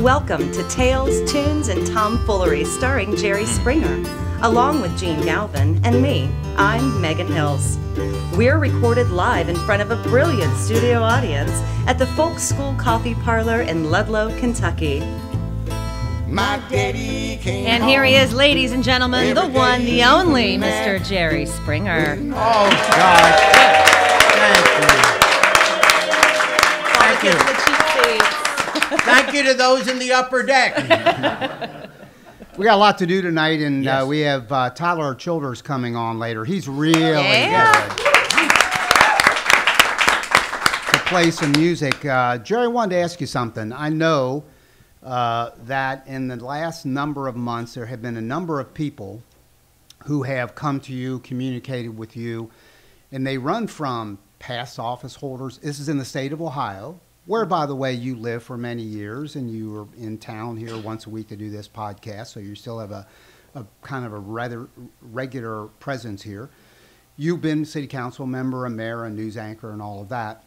Welcome to Tales, Tunes, and Tomfoolery starring Jerry Springer, along with Gene Galvin and me. I'm Megan Hills. We're recorded live in front of a brilliant studio audience at the Folk School Coffee Parlor in Ludlow, Kentucky. My daddy came And here he is, ladies and gentlemen, the one, the only, Mr. Jerry Springer. Oh, God. Thank you. Thank you to those in the upper deck. We got a lot to do tonight, and Yes. we have Tyler Childers coming on later. He's really Yeah. good to play some music. Jerry, I wanted to ask you something. I know that in the last number of months, there have been a number of people who have come to you, communicated with you, and they run from past office holders. This is in the state of Ohio, where, by the way, you lived for many years, and you were in town here once a week to do this podcast, so you still have a kind of a rather regular presence here. You've been city council member, a mayor, a news anchor, and all of that.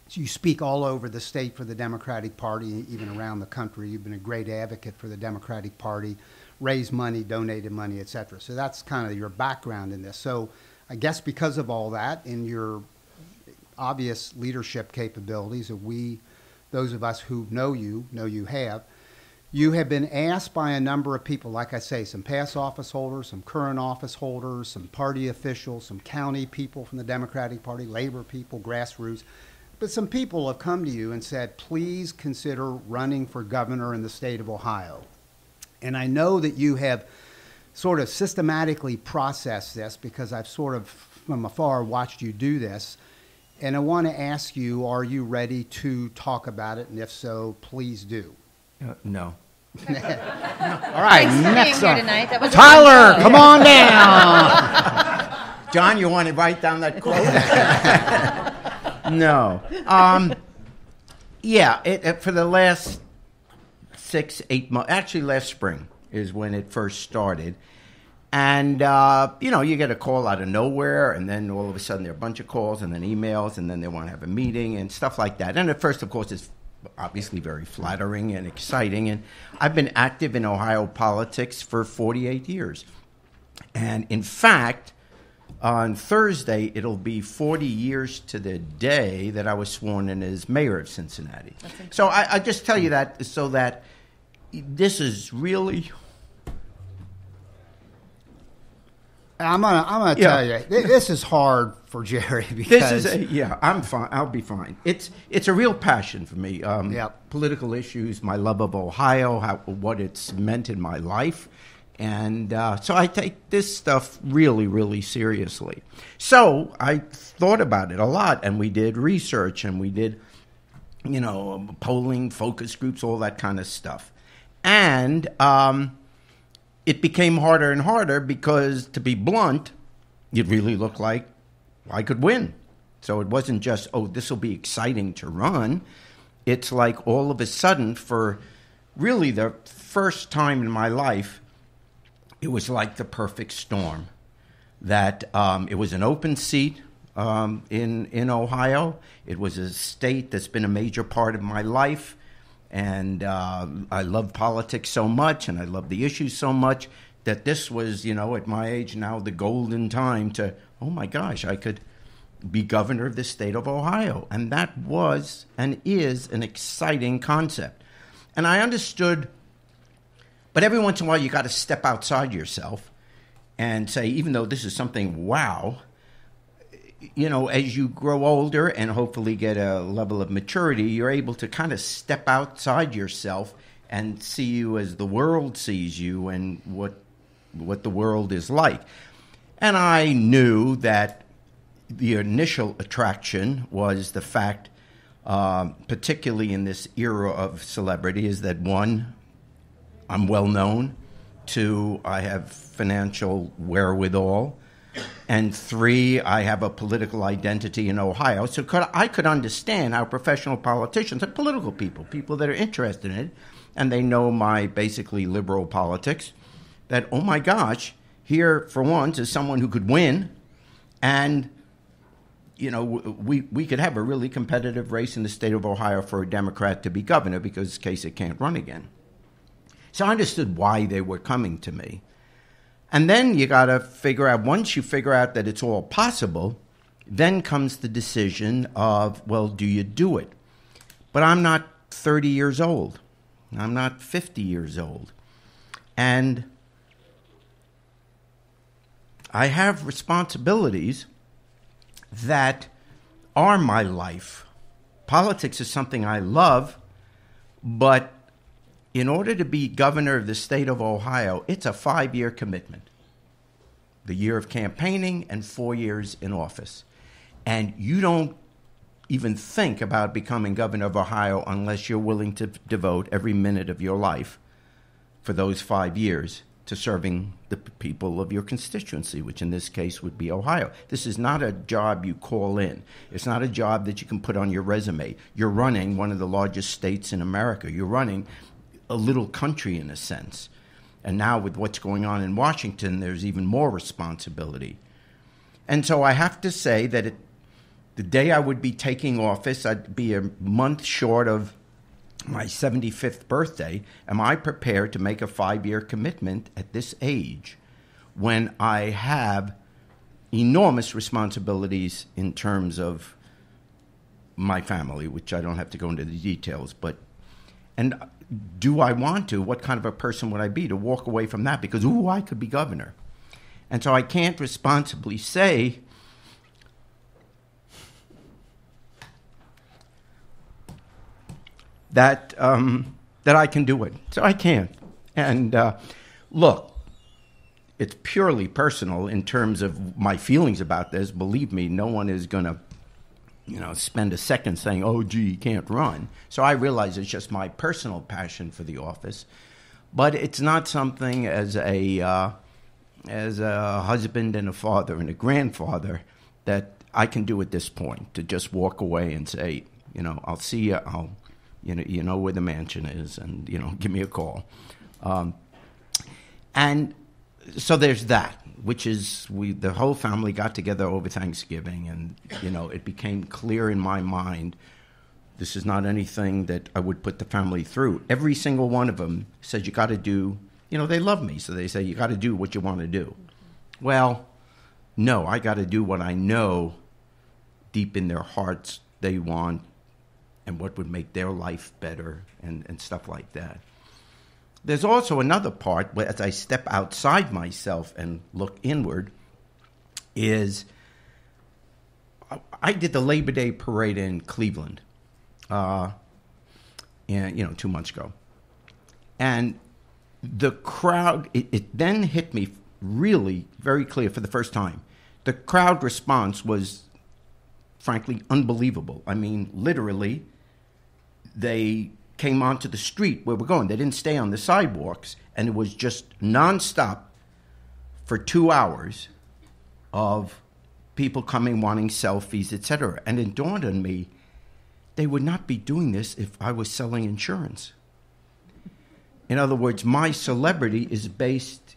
So you speak all over the state for the Democratic Party, even around the country. You've been a great advocate for the Democratic Party, raised money, donated money, et cetera. So that's kind of your background in this. So I guess because of all that, in your obvious leadership capabilities that those of us who know you have been asked by a number of people, like I say, some past office holders, some current office holders, some party officials, some county people from the Democratic Party, labor people, grassroots, but some people have come to you and said, please consider running for governor in the state of Ohio. And I know that you have sort of systematically processed this because I've sort of from afar watched you do this. And I want to ask you, are you ready to talk about it? And if so, please do. No. All right, Thanks for being next here up. tonight. That was Tyler, come on down. John, you want to write down that quote? No. For the last 6-8 months, actually last spring is when it first started. And, you get a call out of nowhere, and then all of a sudden there are a bunch of calls and then emails, and then they want to have a meeting and stuff like that. And at first, of course, it's obviously very flattering and exciting. And I've been active in Ohio politics for 48 years. And in fact, on Thursday, it'll be 40 years to the day that I was sworn in as mayor of Cincinnati. So I just tell you that so that this is really... I'm gonna tell you, this is hard for Jerry because I'm fine. I'll be fine. It's a real passion for me. Political issues, my love of Ohio, what it's meant in my life, and so I take this stuff really, really seriously. So I thought about it a lot, and we did research, and we did, polling, focus groups, all that kind of stuff, and it became harder and harder because, to be blunt, it really looked like I could win. So it wasn't just, this will be exciting to run. It's like all of a sudden, for really the first time in my life, it was like the perfect storm. That it was an open seat in Ohio. It was a state that's been a major part of my life. And I love politics so much, and I love the issues so much, that this was, at my age now, the golden time to, oh my gosh, I could be governor of the state of Ohio. And that was and is an exciting concept. And I understood, but every once in a while you got to step outside yourself and say, even though this is something, wow, as you grow older and hopefully get a level of maturity, you're able to kind of step outside yourself and see you as the world sees you and what the world is like. And I knew that the initial attraction was the fact, particularly in this era of celebrity, is that one, I'm well known. Two, I have financial wherewithal. And three, I have a political identity in Ohio. So I could understand how professional politicians and political people that are interested in it, and they know my basically liberal politics, that, oh my gosh, here for once is someone who could win and we could have a really competitive race in the state of Ohio for a Democrat to be governor because Kasich can't run again. So I understood why they were coming to me. And then you got to figure out, once you figure out that it's all possible, then comes the decision of, well, do you do it? But I'm not 30 years old. I'm not 50 years old. And I have responsibilities that are my life. Politics is something I love, but in order to be governor of the state of Ohio, it's a 5-year commitment. The year of campaigning and 4 years in office. And you don't even think about becoming governor of Ohio unless you're willing to devote every minute of your life for those 5 years to serving the people of your constituency, which in this case would be Ohio. This is not a job you call in. It's not a job that you can put on your resume. You're running one of the largest states in America. You're running a little country in a sense. And now with what's going on in Washington, there's even more responsibility. And so I have to say that the day I would be taking office, I'd be a month short of my 75th birthday. Am I prepared to make a 5-year commitment at this age when I have enormous responsibilities in terms of my family, which I don't have to go into the details, and do I want to? What kind of a person would I be to walk away from that? Because, I could be governor. And so I can't responsibly say that I can do it. So I can't. And look, it's purely personal in terms of my feelings about this. Believe me, no one is going to spend a second saying, he can't run. So I realize it's just my personal passion for the office. But it's not something as a husband and a father and a grandfather that I can do at this point, to just walk away and say, I'll see you. You know where the mansion is, and, give me a call. And so there's that, which is the whole family got together over Thanksgiving, and, it became clear in my mind this is not anything that I would put the family through. Every single one of them says you got to do, they love me, so they say you got to do what you want to do. Well, no, I got to do what I know deep in their hearts they want and what would make their life better and stuff like that. There's also another part where, as I step outside myself and look inward, is I did the Labor Day parade in Cleveland, 2 months ago. And the crowd, it then hit me really very clear for the first time. The crowd response was, frankly, unbelievable. I mean, literally, they came onto the street where we're going. They didn't stay on the sidewalks, and it was just nonstop for 2 hours of people coming, wanting selfies, etc. And it dawned on me, they would not be doing this if I was selling insurance. In other words, my celebrity is based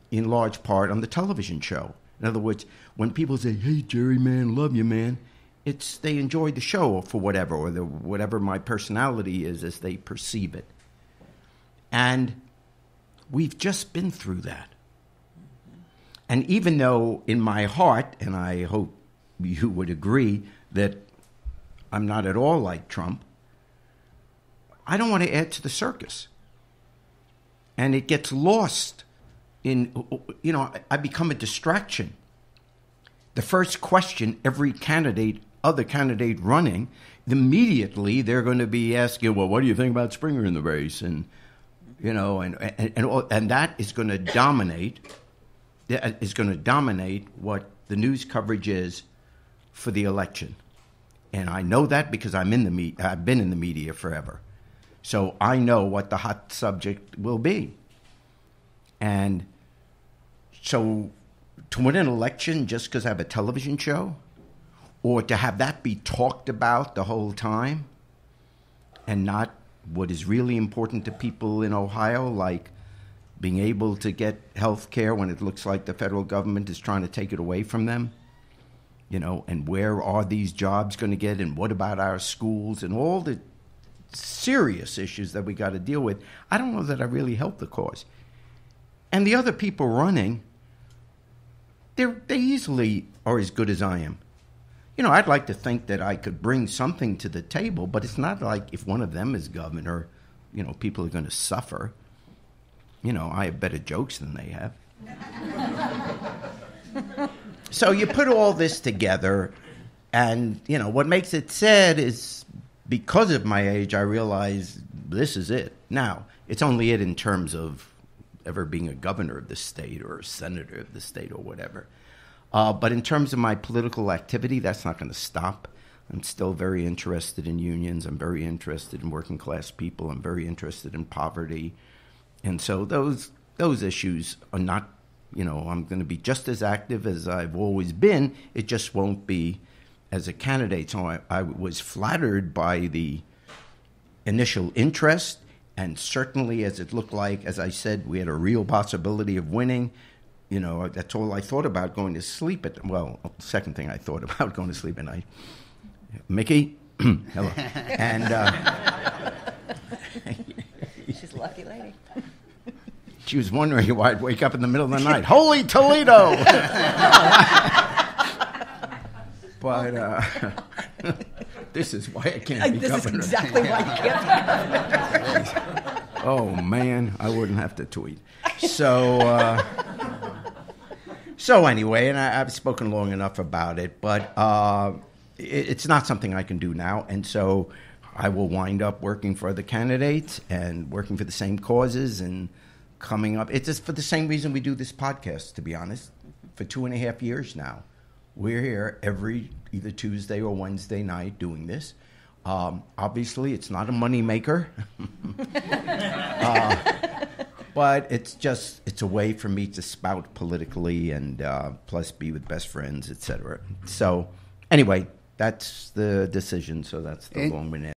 in large part on the television show. In other words, when people say, "Hey, Jerry, man, love you, man," it's they enjoy the show for whatever, or whatever my personality is as they perceive it. And we've just been through that. And even though in my heart, and I hope you would agree that I'm not at all like Trump, I don't want to add to the circus. And it gets lost in, I become a distraction. The first question every other candidate running, immediately they're going to be asking, well, what do you think about Springer in the race? And, and that is going to dominate. Is going to dominate what the news coverage is for the election. And I know that because I've been in the media forever. So I know what the hot subject will be. And so to win an election just because I have a television show, or to have that be talked about the whole time, and not what is really important to people in Ohio, like being able to get health care when it looks like the federal government is trying to take it away from them, and where are these jobs going to get, and what about our schools, and all the serious issues that we got to deal with, I don't know that I really help the cause. And the other people running, they easily are as good as I am. I'd like to think that I could bring something to the table, but it's not like if one of them is governor, people are going to suffer. I have better jokes than they have. So you put all this together, and, what makes it sad is because of my age, I realize this is it. Now, it's only it in terms of ever being a governor of the state or a senator of the state or whatever. But in terms of my political activity, that's not going to stop. I'm still very interested in unions. I'm very interested in working class people. I'm very interested in poverty. And so those issues are not, I'm going to be just as active as I've always been. It just won't be as a candidate. So I was flattered by the initial interest. And certainly, as it looked like, as I said, we had a real possibility of winning. That's all I thought about going to sleep at. Well, second thing I thought about going to sleep at night. Mickey, hello. And She's a lucky lady. She was wondering why I'd wake up in the middle of the night. Holy Toledo! But this is why I can't be governor. This is exactly why you can't be governor. Oh, man, I wouldn't have to tweet. So anyway, and I've spoken long enough about it, but it's not something I can do now. And so I will wind up working for other candidates and working for the same causes and coming up. It's just for the same reason we do this podcast, to be honest, for 2.5 years now. We're here every either Tuesday or Wednesday night doing this. Obviously, it's not a moneymaker, but it's a way for me to spout politically and plus be with best friends, etc. So anyway, that's the decision. So that's the long-winded